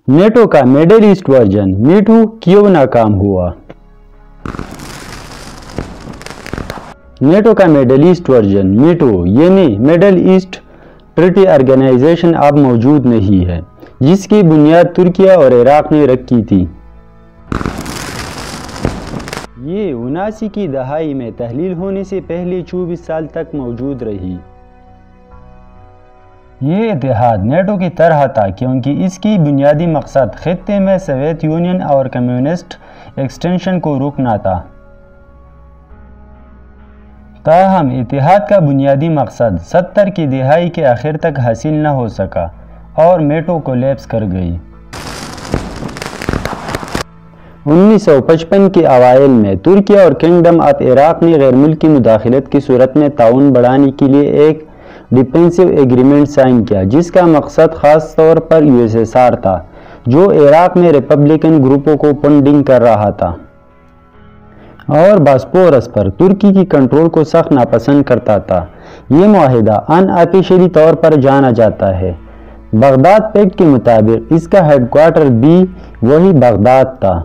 NATO کا middle asset version MeToo کیوں ناکام ہوا؟ نیٹو کا مڈل ایسٹ ورژن میٹو یعنی مڈل ایسٹ ٹریٹی آرگنائزیشن اب موجود نہیں ہے، جس کی بنیاد ترکیہ اور عراق نے رکھی تھی۔ یہ 79 کی دہائی میں تحلیل ہونے سے پہلے 24 سال تک موجود رہی۔ یہ اتحاد نیٹو کی طرح تھا کیونکہ اس کی بنیادی مقصد خطے میں سوویت یونین اور کمیونسٹ ایکسٹینشن کو روکنا تھا۔ تاہم اتحاد کا بنیادی مقصد 70 کی دہائی کے آخر تک حاصل نہ ہو سکا اور نیٹو کولیپس کر گئی۔ 1955 کے اوائل میں ترکیہ اور کنگڈم آف عراق نے غیر ملکی مداخلت کی صورت میں تعاون بڑھانے کے لیے ایک ڈیفینسو ایگریمنٹ سائن کیا، جس کا مقصد خاص طور پر USSR تھا، جو عراق میں ریپبلکن گروپوں کو فنڈنگ کر رہا تھا اور باسپورس پر ترکی کی کنٹرول کو سخت ناپسند کرتا تھا۔ یہ معاہدہ ان آفیشیلی طور پر جانا جاتا ہے۔ بغداد پیکٹ کے مطابق اس کا ہیڈ کوارٹر بھی وہی بغداد تھا۔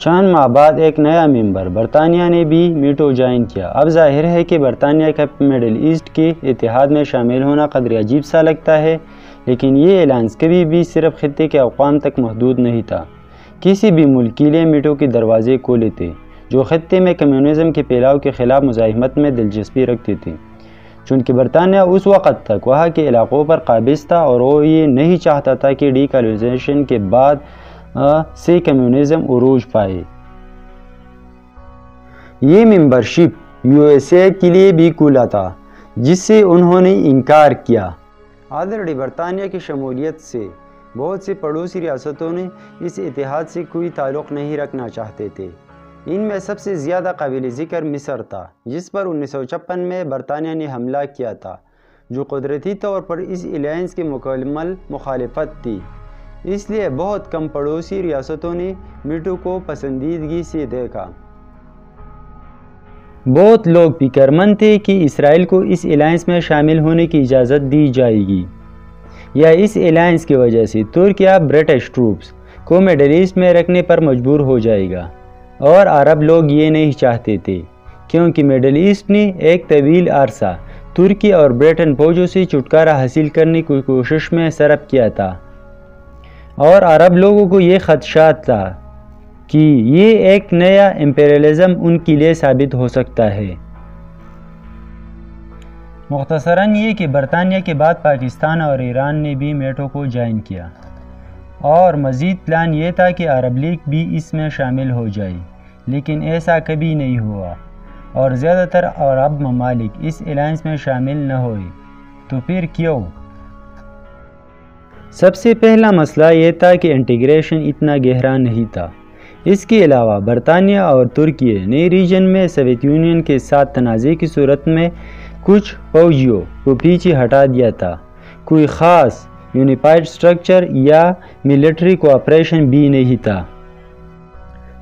چند ماہ بعد ایک نیا ممبر برطانیہ نے بھی میٹو جوائن کیا۔ اب ظاہر ہے کہ برطانیہ کا مڈل ایسٹ کے اتحاد میں شامل ہونا قدرے عجیب سا لگتا ہے، لیکن یہ الائنس کبھی بھی صرف خطے کے اقوام تک محدود نہیں تھا۔ کسی بھی ملک کے لیے میٹو کے دروازے کھلے تھے جو خطے میں کمیونزم کے پھیلاؤ کے خلاف مزاحمت میں دلچسپی رکھتے تھے، چونکہ برطانیہ اس وقت تک وہاں کے علاقوں پر قابض تھا اور وہ یہ نہیں چاہتا تھا کہ ڈی کالونائزیشن کے بعد سے کمیونزم عروج پائے۔ یہ ممبرشپ USA کے لیے بھی کھلا تھا، جس سے انہوں نے انکار کیا۔ آلریڈی برطانیہ کی شمولیت سے بہت سے پڑوسی ریاستوں نے اس اتحاد سے کوئی تعلق نہیں رکھنا چاہتے تھے۔ ان میں سب سے زیادہ قابل ذکر مصر تھا، جس پر 1956 میں برطانیہ نے حملہ کیا تھا، جو قدرتی طور پر اس الائنس کی مکمل مخالفت تھی۔ اس لیے بہت کم پڑوسی ریاستوں نے میٹو کو پسندیدگی سے دیکھا۔ بہت لوگ فکرمند تھے کہ اسرائیل کو اس الائنس میں شامل ہونے کی اجازت دی جائے گی، یا اس الائنس کی وجہ سے ترکیہ برٹش ٹروپس کو مڈل ایسٹ میں رکھنے پر مجبور ہو جائے گا، اور عرب لوگ یہ نہیں چاہتے تھے کیونکہ مڈل ایسٹ نے ایک طویل عرصہ ترکی اور برٹن فوجوں سے چھٹکارا حاصل کرنے کی کوشش میں صرف کیا تھا، اور عرب لوگوں کو یہ خدشات تھا کہ یہ ایک نیا امپیریلزم ان کے لیے ثابت ہو سکتا ہے۔ مختصراً یہ کہ برطانیہ کے بعد پاکستان اور ایران نے بھی میٹو کو جوائن کیا، اور مزید پلان یہ تھا کہ عرب لیگ بھی اس میں شامل ہو جائے، لیکن ایسا کبھی نہیں ہوا اور زیادہ تر عرب ممالک اس الائنس میں شامل نہ ہوئے۔ تو پھر کیوں؟ سب سے پہلا مسئلہ یہ تھا کہ انٹیگریشن اتنا گہرا نہیں تھا۔ اس کے علاوہ برطانیہ اور ترکیہ نے ریجن میں سوویت یونین کے ساتھ تنازع کی صورت میں کچھ فوجیوں کو پیچھے ہٹا دیا تھا۔ کوئی خاص یونیفائڈ سٹرکچر یا ملٹری کوآپریشن بھی نہیں تھا۔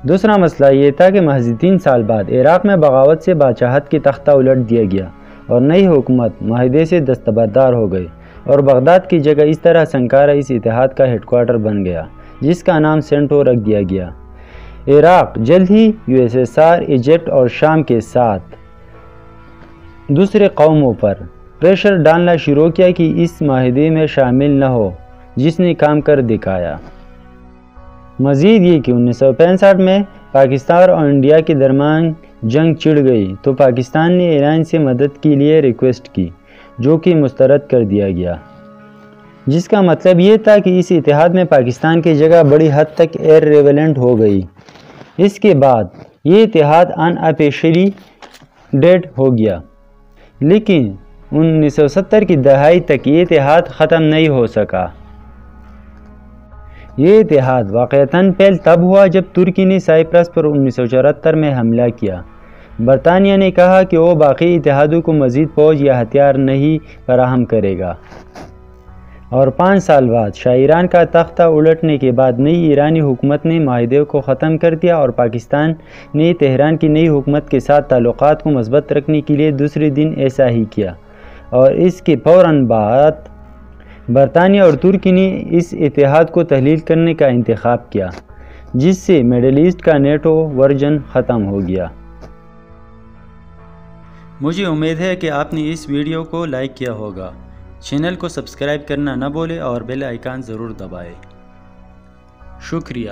دوسرا مسئلہ یہ تھا کہ محض 3 سال بعد عراق میں بغاوت سے بادشاہت کی تختہ الٹ دیا گیا اور نئی حکومت معاہدے سے دستبردار ہو گئی، اور بغداد کی جگہ اس طرح سنکارا اس اتحاد کا ہیڈ کوارٹر بن گیا، جس کا نام سینٹو رکھ دیا گیا۔ عراق جلد ہی USSR، ایجپٹ اور شام کے ساتھ دوسرے قوموں پر پریشر ڈالنا شروع کیا کہ اس معاہدے میں شامل نہ ہو، جس نے کام کر دکھایا۔ مزید یہ کہ 1965 میں پاکستان اور انڈیا کے درمیان جنگ چھڑ گئی تو پاکستان نے ایران سے مدد کے لیے ریکویسٹ کی، جو کہ مسترد کر دیا گیا، جس کا مطلب یہ تھا کہ اس اتحاد میں پاکستان کی جگہ بڑی حد تک ایرریلیونٹ ہو گئی۔ اس کے بعد یہ اتحاد ان آفیشیلی ڈیڈ ہو گیا، لیکن 1970 کی دہائی تک یہ اتحاد ختم نہیں ہو سکا۔ یہ اتحاد واقعتاً فیل تب ہوا جب ترکی نے سائپرس پر 1974 میں حملہ کیا۔ برطانیہ نے کہا کہ وہ باقی اتحادوں کو مزید فوج یا ہتھیار نہیں فراہم کرے گا، اور 5 سال بعد شاہ ایران کا تختہ الٹنے کے بعد نئی ایرانی حکومت نے معاہدے کو ختم کر دیا، اور پاکستان نے تہران کی نئی حکومت کے ساتھ تعلقات کو مثبت رکھنے کے لیے دوسرے دن ایسا ہی کیا، اور اس کے فوراً بعد برطانیہ اور ترکی نے اس اتحاد کو تحلیل کرنے کا انتخاب کیا، جس سے مڈل ایسٹ کا نیٹو ورژن ختم ہو گیا۔ مجھے امید ہے کہ آپ نے اس ویڈیو کو لائک کیا ہوگا۔ چینل کو سبسکرائب کرنا نہ بھولیں اور بیل آئیکن ضرور دبائیں۔ شکریہ۔